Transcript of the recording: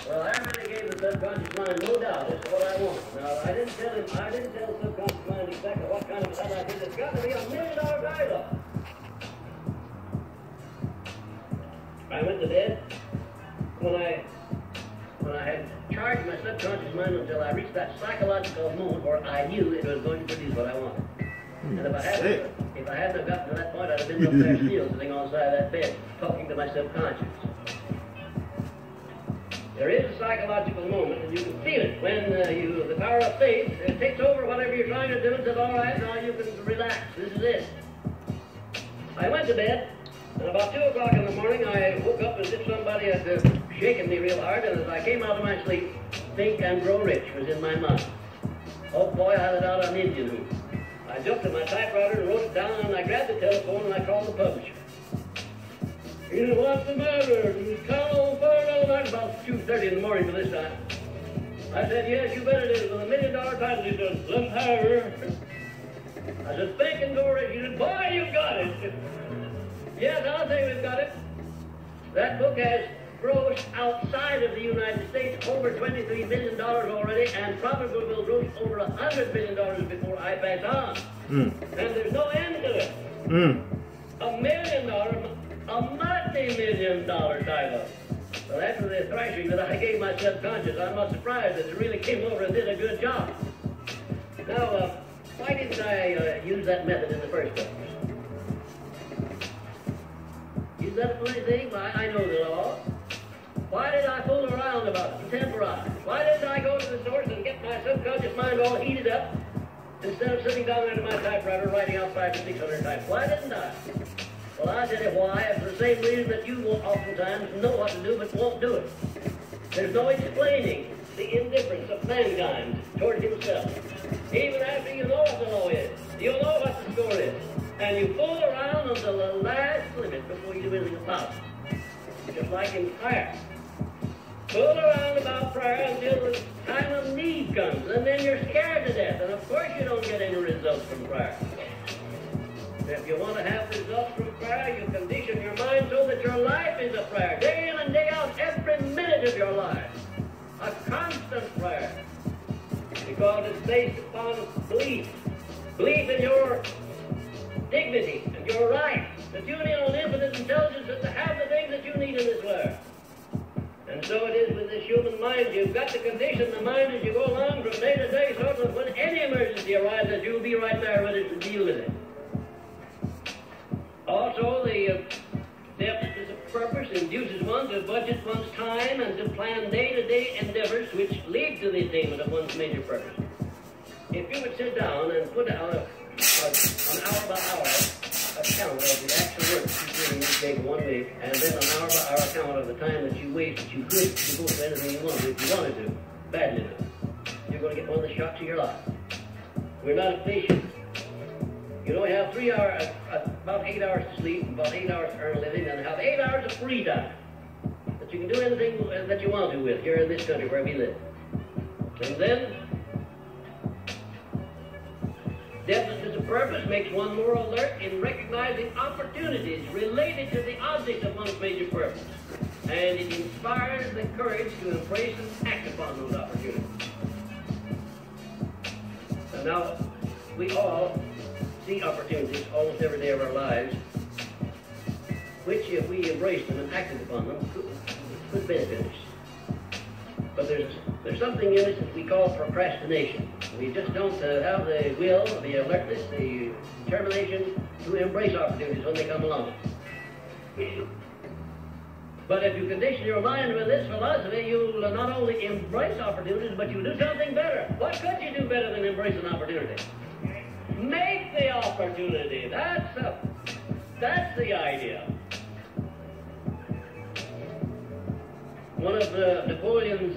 Well, I really gave the subconscious mind no doubt as to what I want. Now, I didn't tell the subconscious mind exactly what kind of a hell I said. It's got to be $1 million guy, though. I went to bed when I had charged my subconscious mind until I reached that psychological moment where I knew it was going to produce what I wanted. And if I hadn't have gotten to that point, I'd have been up there still sitting on the side of that bed, talking to my subconscious. There is a psychological moment, and you can feel it when the power of faith takes over whatever you're trying to do and says, all right, now you can relax. This is it. I went to bed, and about 2 o'clock in the morning, I woke up as if somebody had shaken me real hard, and as I came out of my sleep, Think and Grow Rich was in my mind. Oh boy, I let out an Indian hoop. I jumped to my typewriter and wrote it down, and I grabbed the telephone and I called the publisher. He said, what's the matter? Call for night about 2:30 in the morning for this time. I said, yes, you bet it is. With $1 million title, he said, let's have her. I said, Think and Grow Rich. He said, boy, you got it. Yes, I'll say we've got it. That book has grossed outside of the United States over $23 million already, and probably will gross over $100 million before I pass on. And there's no end to it. $1 million, a multi-million dollar title. Well, after the thrashing that I gave my subconscious, I'm not surprised that it really came over and did a good job. Now, why didn't I use that method in the first place? Is that a funny thing? Well, I know the law. Why did I fool around about it, temporize? Why didn't I go to the source and get my subconscious mind all heated up instead of sitting down there to my typewriter writing out 500 to 600 types? Why didn't I? Well, I tell you why. It's for the same reason that you will oftentimes know what to do but won't do it. There's no explaining the indifference of mankind toward himself. Even after you know what the law is, you know what the score is, and you fool around until the last limit before you do anything about it. Just like in prayer. Fool around about prayer until the time of need comes, and then you're scared to death, and of course you don't get any results from prayer. If you want to have results from prayer, you condition your mind so that your life is a prayer, day in and day out, every minute of your life. A constant prayer. Because it's based upon belief. Belief in your dignity and your right, that you need an infinite intelligence and to have the things that you need in this world. And so it is with this human mind. You've got to condition the mind as you go along from day to day, so that when any emergency arises, you'll be right there ready to deal with it. Also, the deficit of purpose induces one to budget one's time and to plan day-to-day endeavors which lead to the attainment of one's major purpose. If you would sit down and put out an hour-by-hour account of the actual work that you do in each day for 1 week, and then an hour-by-hour account of the time that you waste that you could devote to anything you wanted, if you wanted to, badly enough, you're going to get one of the shocks of your life. We're not patient. You only have 3 hours, about 8 hours to sleep, about 8 hours to earn a living, and have 8 hours of free time that you can do anything that you want to with here in this country where we live. And then, deficit of purpose makes one more alert in recognizing opportunities related to the object of one's major purpose, and it inspires the courage to embrace and act upon those opportunities. And now, we all see opportunities almost every day of our lives, which, if we embraced them and acted upon them, could benefit us. But there's something in us that we call procrastination. We just don't have the will, the alertness, the determination to embrace opportunities when they come along. But if you condition your mind with this philosophy, you'll not only embrace opportunities, but you'll do something better. What could you do better than embrace an opportunity? Make the opportunity. That's the idea. One of Napoleon's